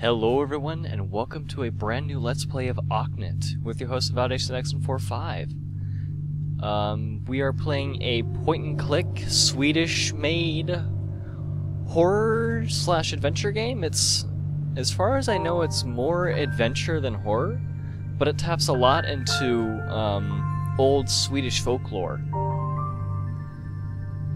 Hello everyone, and welcome to a brand new Let's Play of Oknytt, with your host Validation45. We are playing a point-and-click, Swedish-made horror/adventure game. It's, as far as I know, it's more adventure than horror, but it taps a lot into old Swedish folklore,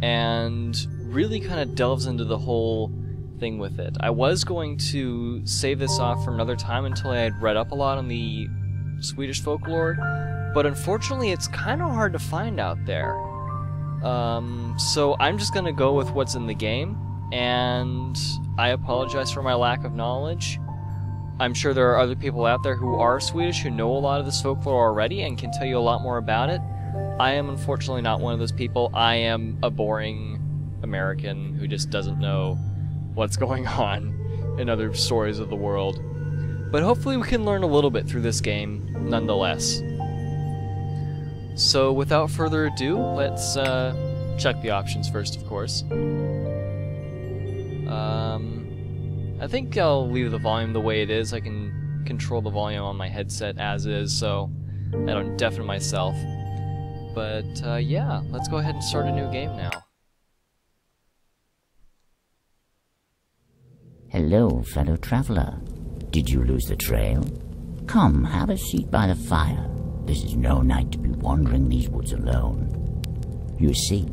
and really kind of delves into the whole thing with it. I was going to save this off for another time until I had read up a lot on the Swedish folklore, but unfortunately it's kind of hard to find out there. So I'm just going to go with what's in the game, and I apologize for my lack of knowledge. I'm sure there are other people out there who are Swedish who know a lot of this folklore already and can tell you a lot more about it. I am unfortunately not one of those people. I am a boring American who just doesn't know what's going on in other stories of the world. But hopefully we can learn a little bit through this game, nonetheless. So without further ado, let's check the options first, of course. I think I'll leave the volume the way it is. I can control the volume on my headset as is, so I don't deafen myself. But yeah, let's go ahead and start a new game now. Hello, fellow traveler. Did you lose the trail? Come, have a seat by the fire. This is no night to be wandering these woods alone. You see,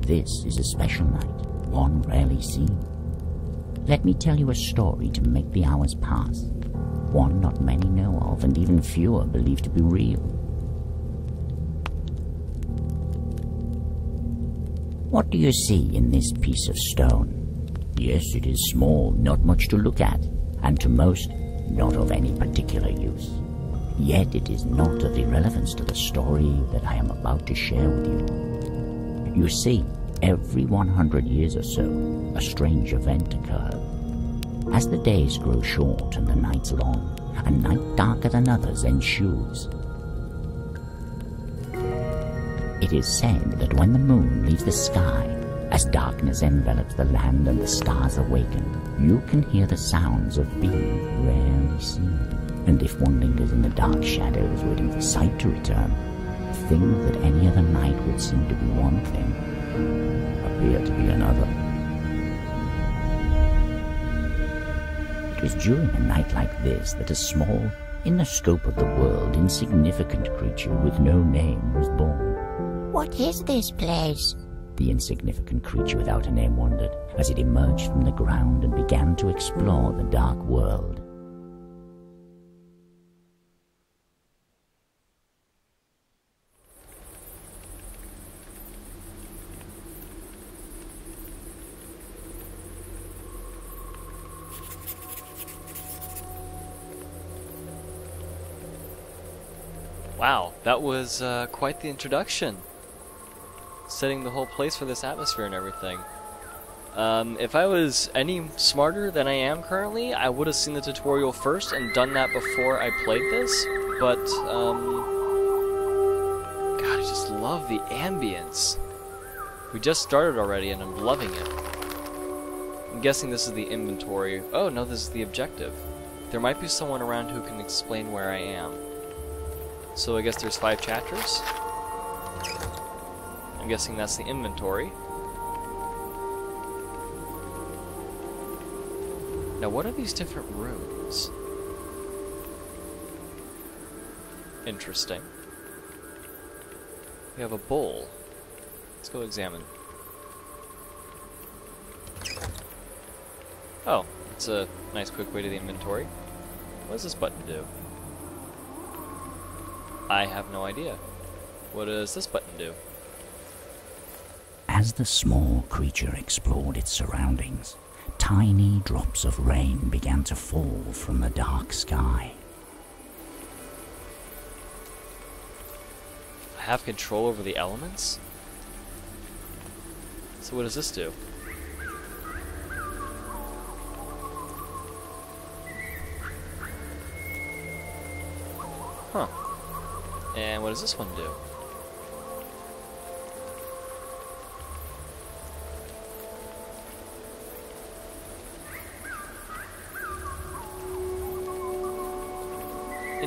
this is a special night, one rarely seen. Let me tell you a story to make the hours pass, one not many know of and even fewer believe to be real. What do you see in this piece of stone? Yes, it is small, not much to look at, and to most, not of any particular use. Yet it is not of irrelevance to the story that I am about to share with you. You see, every 100 years or so, a strange event occurs. As the days grow short and the nights long, a night darker than others ensues. It is said that when the moon leaves the sky, as darkness envelops the land and the stars awaken, you can hear the sounds of being rarely seen. And if one lingers in the dark shadows waiting for sight to return, things that any other night would seem to be one thing appear to be another. It was during a night like this that a small, in the scope of the world, insignificant creature with no name was born. What is this place? The insignificant creature without a name wondered as it emerged from the ground and began to explore the dark world. Wow, that was quite the introduction. Setting the whole place for this atmosphere and everything. If I was any smarter than I am currently, I would have seen the tutorial first and done that before I played this, but, God, I just love the ambience. We just started already and I'm loving it. I'm guessing this is the inventory. Oh, no, this is the objective. There might be someone around who can explain where I am. So I guess there's 5 chapters. I'm guessing that's the inventory. Now, what are these different rooms? Interesting. We have a bowl. Let's go examine. Oh, it's a nice quick way to the inventory. What does this button do? I have no idea. What does this button do? As the small creature explored its surroundings, tiny drops of rain began to fall from the dark sky. I have control over the elements? So what does this do? Huh. And what does this one do?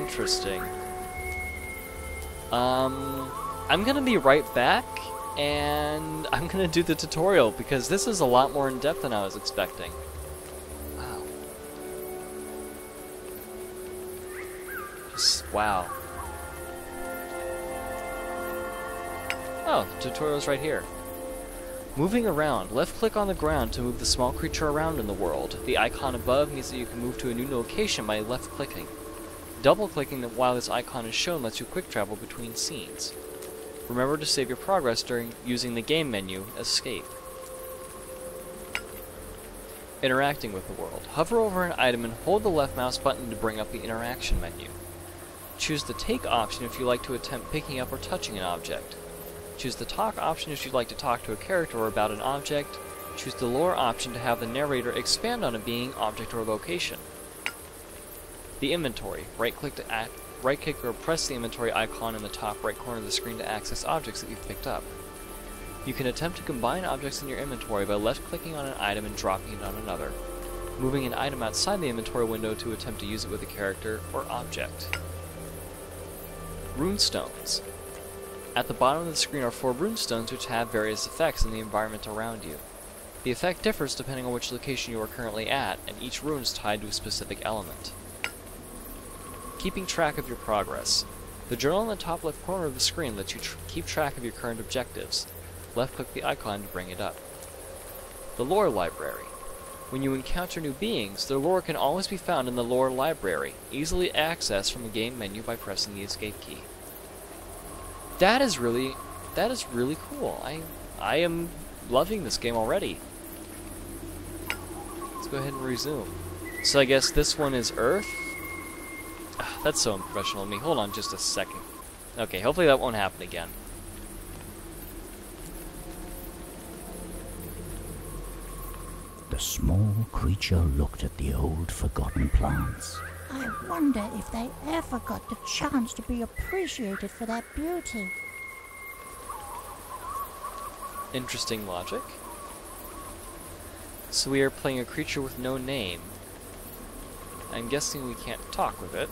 interesting. I'm gonna be right back, and I'm gonna do the tutorial, because this is a lot more in-depth than I was expecting. Wow. Just, wow. Oh, the tutorial's right here. Moving around, left-click on the ground to move the small creature around in the world. The icon above means that you can move to a new location by left-clicking. Double-clicking while this icon is shown lets you quick travel between scenes. Remember to save your progress during using the game menu, Escape. Interacting with the world. Hover over an item and hold the left mouse button to bring up the interaction menu. Choose the Take option if you like to attempt picking up or touching an object. Choose the Talk option if you'd like to talk to a character or about an object. Choose the Lore option to have the narrator expand on a being, object, or location. The Inventory. Right-click or press the inventory icon in the top right corner of the screen to access objects that you've picked up. You can attempt to combine objects in your inventory by left-clicking on an item and dropping it on another. Moving an item outside the inventory window to attempt to use it with a character or object. Runestones. At the bottom of the screen are 4 runestones which have various effects in the environment around you. The effect differs depending on which location you are currently at, and each rune is tied to a specific element. Keeping track of your progress. The journal in the top left corner of the screen lets you keep track of your current objectives. Left-click the icon to bring it up. The Lore Library. When you encounter new beings, their lore can always be found in the Lore Library, easily accessed from the game menu by pressing the Escape key. That is really cool. I am loving this game already. Let's go ahead and resume. So I guess this one is Earth? That's so unprofessional of me. Hold on just a second. Okay, hopefully that won't happen again. The small creature looked at the old forgotten plants. I wonder if they ever got the chance to be appreciated for their beauty. Interesting logic. So we are playing a creature with no name. I'm guessing we can't talk with it.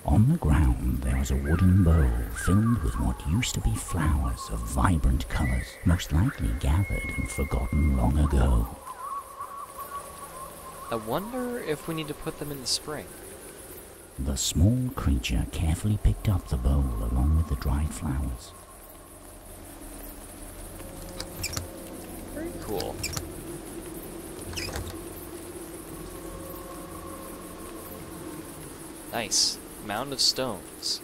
On the ground there was a wooden bowl filled with what used to be flowers of vibrant colors, most likely gathered and forgotten long ago. I wonder if we need to put them in the spring. The small creature carefully picked up the bowl along with the dried flowers. Very cool. Nice. Mound of stones.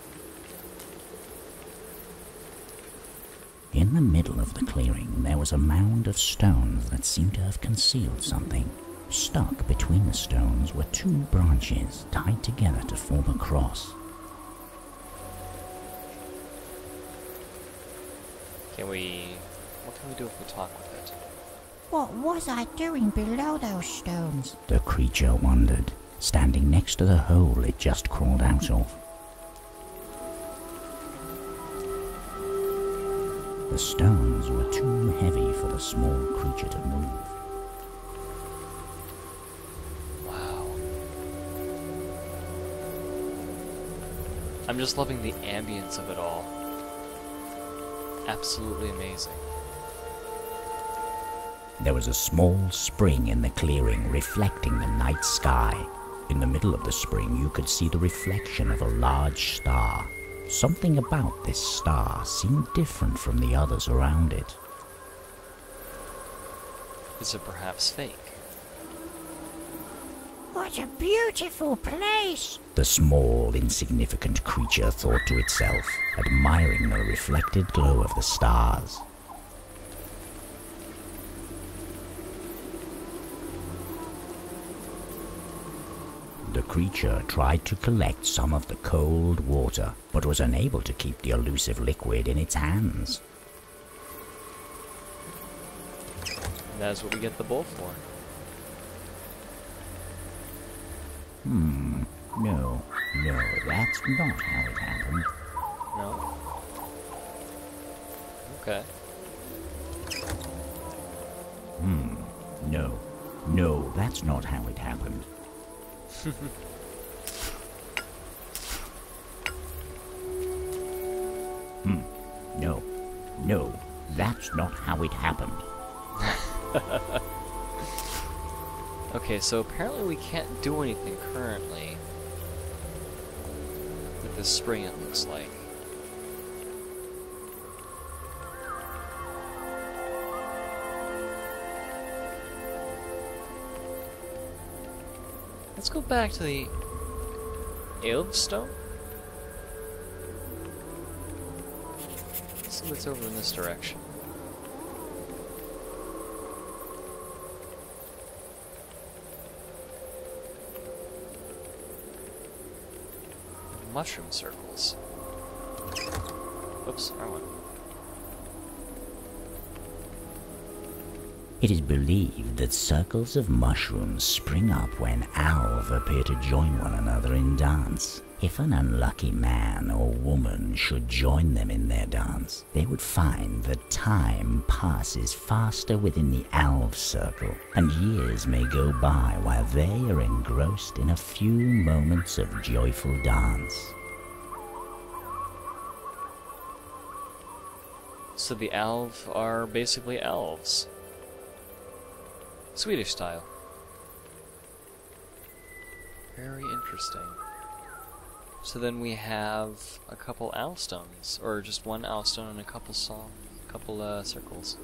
In the middle of the clearing there was a mound of stones that seemed to have concealed something. Stuck between the stones were 2 branches tied together to form a cross. What can we do if we talk with it? What was I doing below those stones? The creature wondered, standing next to the hole it just crawled out of. The stones were too heavy for the small creature to move. I'm just loving the ambience of it all. Absolutely amazing. There was a small spring in the clearing reflecting the night sky. In the middle of the spring you could see the reflection of a large star. Something about this star seemed different from the others around it. Is it perhaps fake? What a beautiful place! The small, insignificant creature thought to itself, admiring the reflected glow of the stars. The creature tried to collect some of the cold water, but was unable to keep the elusive liquid in its hands. And that is what we get the bowl for. No, that's not how it happened. No? Okay. No, that's not how it happened. No, no, that's not how it happened. Okay, so apparently we can't do anything currently with this spring, it looks like. Let's go back to the Elvstone. Let's see what's over in this direction. Mushroom circles. Oops, wrong one. It is believed that circles of mushrooms spring up when elves appear to join one another in dance. If an unlucky man or woman should join them in their dance, they would find that time passes faster within the elf circle, and years may go by while they are engrossed in a few moments of joyful dance. So the elves are basically elves. Swedish style. Very interesting. So then we have a couple owl stones, or just one owl stone and a couple circles.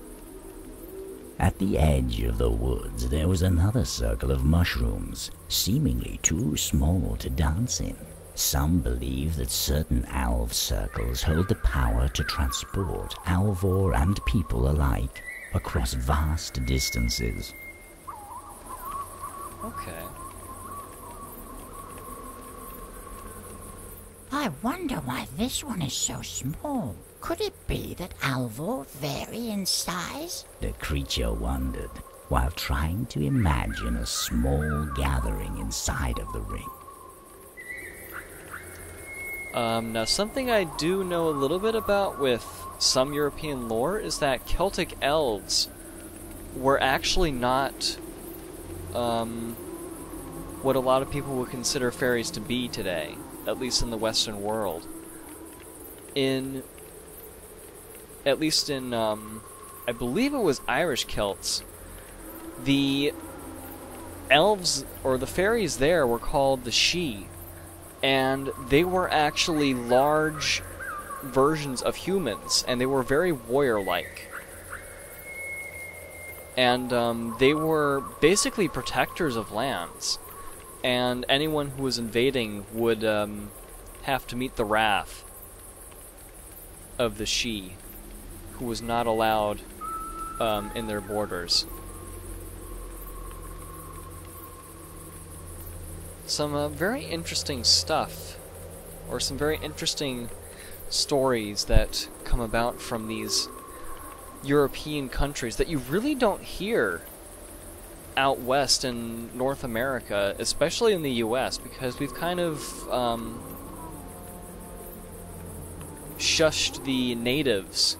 At the edge of the woods there was another circle of mushrooms, seemingly too small to dance in. Some believe that certain elf circles hold the power to transport Alvor and people alike across vast distances. Okay. I wonder why this one is so small. Could it be that Alvor vary in size? The creature wondered, while trying to imagine a small gathering inside of the ring. Now something I do know a little bit about with some European lore is that Celtic elves were actually not what a lot of people would consider fairies to be today, at least in the Western world. At least in, I believe it was Irish Celts, the elves, or the fairies there, were called the Sidhe, and they were actually large versions of humans, and they were very warrior-like. And they were basically protectors of lands, and anyone who was invading would have to meet the wrath of the Sidhe, who was not allowed in their borders. Some very interesting stuff, or some very interesting stories that come about from these European countries that you really don't hear out west in North America, especially in the US, because we've kind of shushed the natives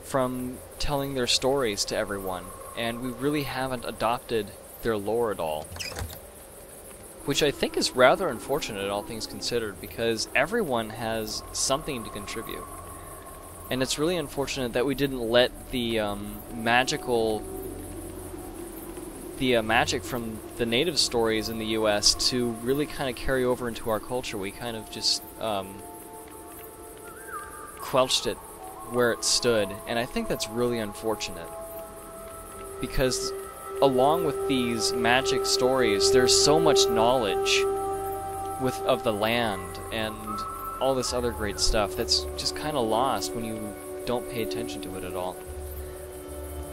from telling their stories to everyone, and we really haven't adopted their lore at all. Which I think is rather unfortunate, all things considered, because everyone has something to contribute. And it's really unfortunate that we didn't let the magic from the native stories in the US to really kind of carry over into our culture. We kind of just quelched it where it stood, and I think that's really unfortunate. Because along with these magic stories, there's so much knowledge of the land and all this other great stuff that's just kind of lost when you don't pay attention to it at all.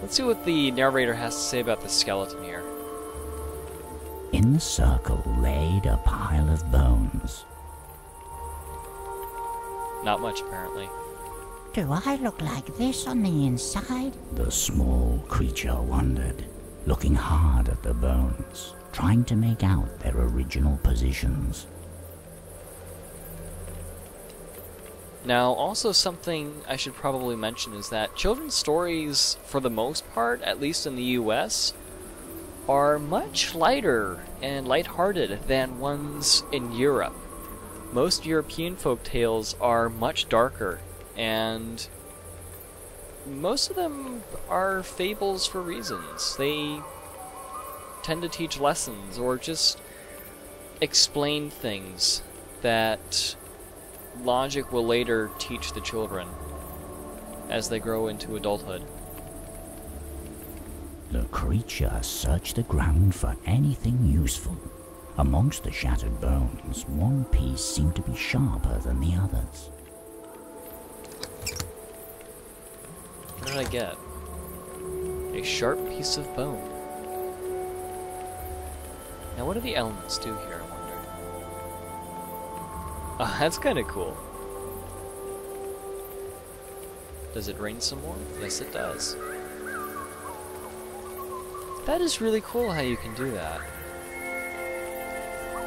Let's see what the narrator has to say about the skeleton here. In the circle laid a pile of bones. Not much, apparently. Do I look like this on the inside? The small creature wondered, looking hard at the bones, trying to make out their original positions. Now, also something I should probably mention is that children's stories, for the most part, at least in the US, are much lighter and lighthearted than ones in Europe. Most European folk tales are much darker and most of them are fables for reasons. They tend to teach lessons or just explain things that logic will later teach the children as they grow into adulthood. The creature searched the ground for anything useful. Amongst the shattered bones, one piece seemed to be sharper than the others. What did I get? A sharp piece of bone. Now what do the elements do here, I wonder? Oh, that's kind of cool. Does it rain some more? Yes, it does. That is really cool how you can do that.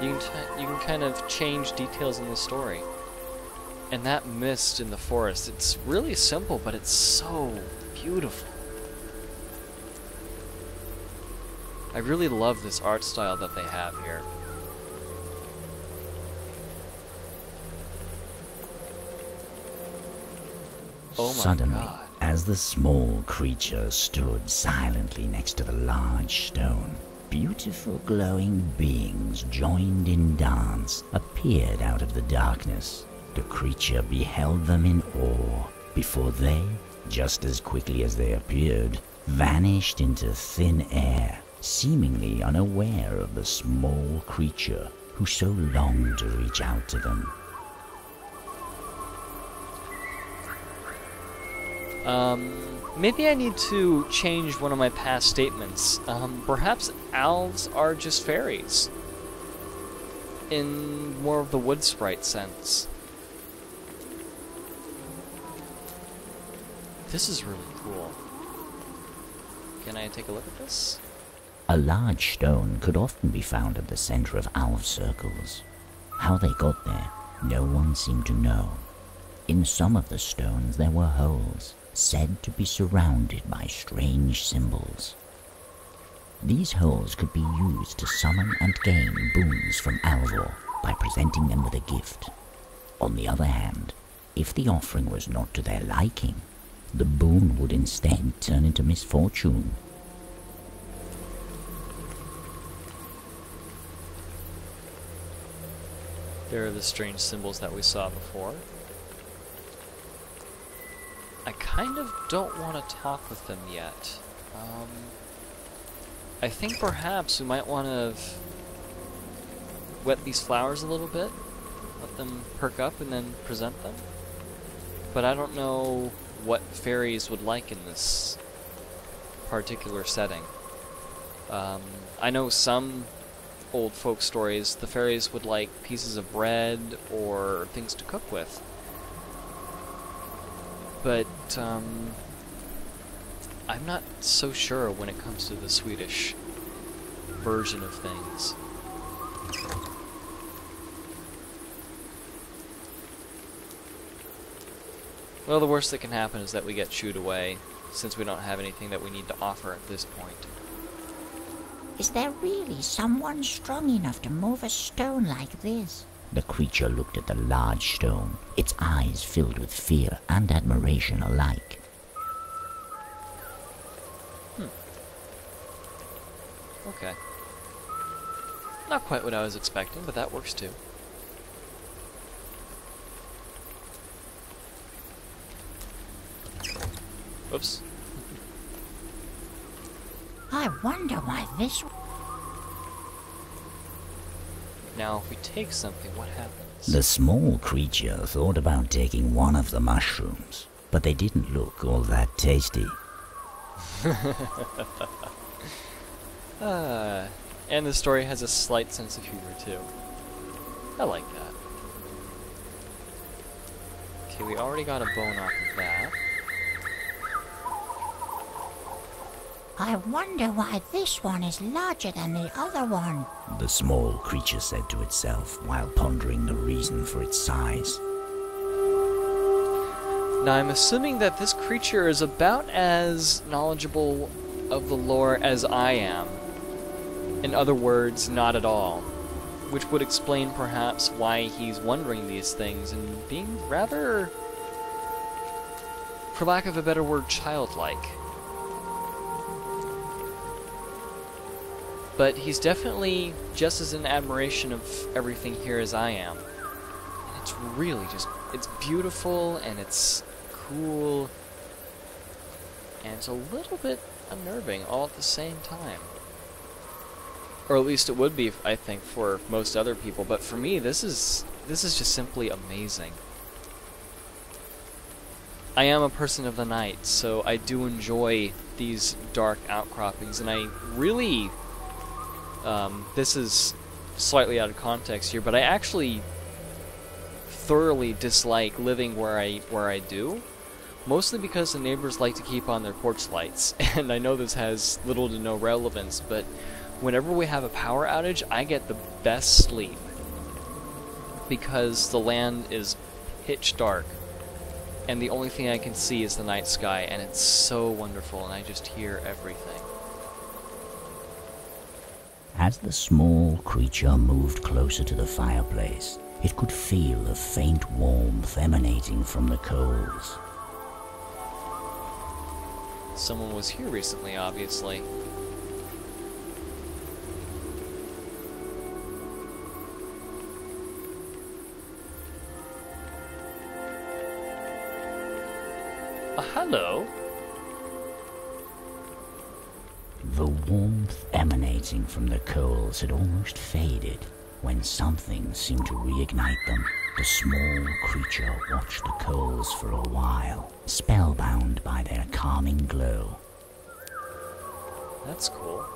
You can kind of change details in the story. And that mist in the forest, it's really simple, but it's so beautiful. I really love this art style that they have here. Oh my Suddenly, God. as the small creature stood silently next to the large stone, beautiful glowing beings joined in dance appeared out of the darkness. The creature beheld them in awe before they, just as quickly as they appeared, vanished into thin air, seemingly unaware of the small creature who so longed to reach out to them. Maybe I need to change one of my past statements. Perhaps elves are just fairies. In more of the wood sprite sense. This is really cool. Can I take a look at this? A large stone could often be found at the center of elf circles. How they got there, no one seemed to know. In some of the stones there were holes, said to be surrounded by strange symbols. These holes could be used to summon and gain boons from Alvor by presenting them with a gift. On the other hand, if the offering was not to their liking, the boon would instead turn into misfortune. There are the strange symbols that we saw before. I kind of don't want to talk with them yet. I think perhaps we might want to wet these flowers a little bit, let them perk up and then present them. But I don't know what fairies would like in this particular setting. I know some old folk stories, the fairies would like pieces of bread or things to cook with. But I'm not so sure when it comes to the Swedish version of things. Well, the worst that can happen is that we get shooed away, since we don't have anything that we need to offer at this point. Is there really someone strong enough to move a stone like this? The creature looked at the large stone, its eyes filled with fear and admiration alike. Okay. Not quite what I was expecting, but that works too. Oops. I wonder why this... Now, if we take something, what happens? The small creature thought about taking one of the mushrooms, but they didn't look all that tasty. And the story has a slight sense of humor, too. I like that. Okay, we already got a bone off of that. I wonder why this one is larger than the other one. The small creature said to itself while pondering the reason for its size. Now, I'm assuming that this creature is about as knowledgeable of the lore as I am. In other words, not at all. Which would explain perhaps why he's wondering these things and being rather for lack of a better word, childlike. But he's definitely just as in admiration of everything here as I am. And it's really just, it's beautiful and it's cool. And it's a little bit unnerving all at the same time. Or at least it would be, I think, for most other people. But for me, this is just simply amazing. I am a person of the night, so I do enjoy these dark outcroppings, and I really... this is slightly out of context here, but I actually thoroughly dislike living where I do, mostly because the neighbors like to keep on their porch lights, and I know this has little to no relevance, but whenever we have a power outage, I get the best sleep, because the land is pitch dark, and the only thing I can see is the night sky, and it's so wonderful, and I just hear everything. As the small creature moved closer to the fireplace, it could feel a faint warmth emanating from the coals. Someone was here recently, obviously. Hello. The warmth emanating from the coals had almost faded when something seemed to reignite them. The small creature watched the coals for a while, spellbound by their calming glow. That's cool.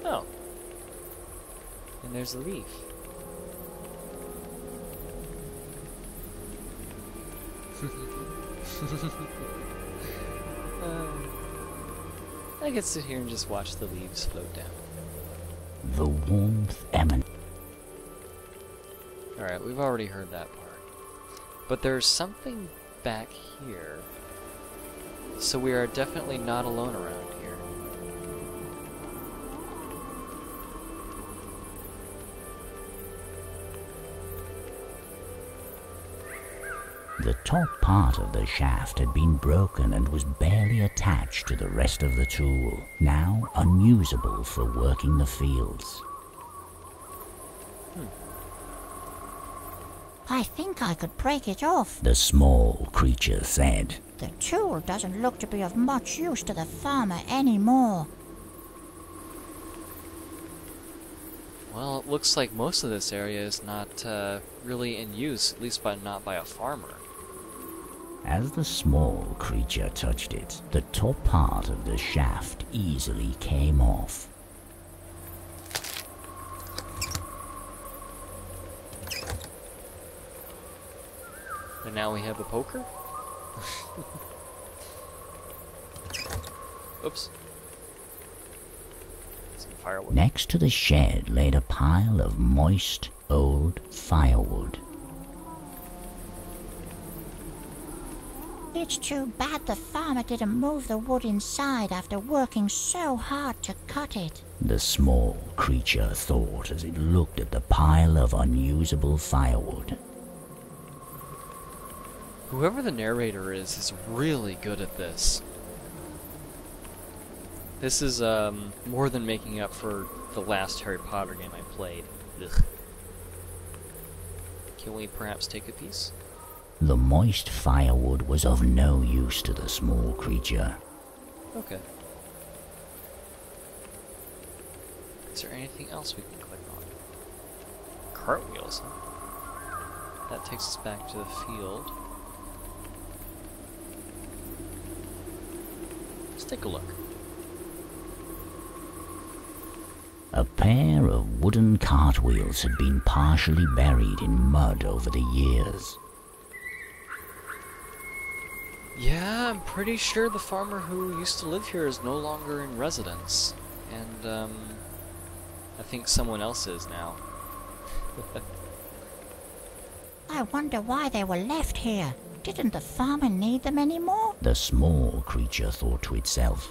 Oh. And there's a leaf. I could sit here and just watch the leaves float down. The warmth emanated. Alright, we've already heard that part. But there's something back here. So we are definitely not alone around here. The top part of the shaft had been broken and was barely attached to the rest of the tool, now unusable for working the fields. I think I could break it off. The small creature said. The tool doesn't look to be of much use to the farmer anymore. Well, it looks like most of this area is not really in use, at least not by a farmer. As the small creature touched it, the top part of the shaft easily came off. And now we have a poker? Oops. Some firewood. Next to the shed laid a pile of moist, old firewood. It's too bad the farmer didn't move the wood inside after working so hard to cut it. The small creature thought as it looked at the pile of unusable firewood. Whoever the narrator is really good at this. This is more than making up for the last Harry Potter game I played. Ugh. Can we perhaps take a piece? The moist firewood was of no use to the small creature. Okay. Is there anything else we can click on? Cartwheels, huh? That takes us back to the field. Let's take a look. A pair of wooden cartwheels had been partially buried in mud over the years. Yeah, I'm pretty sure the farmer who used to live here is no longer in residence. And, I think someone else is now. I wonder why they were left here. Didn't the farmer need them anymore? The small creature thought to itself.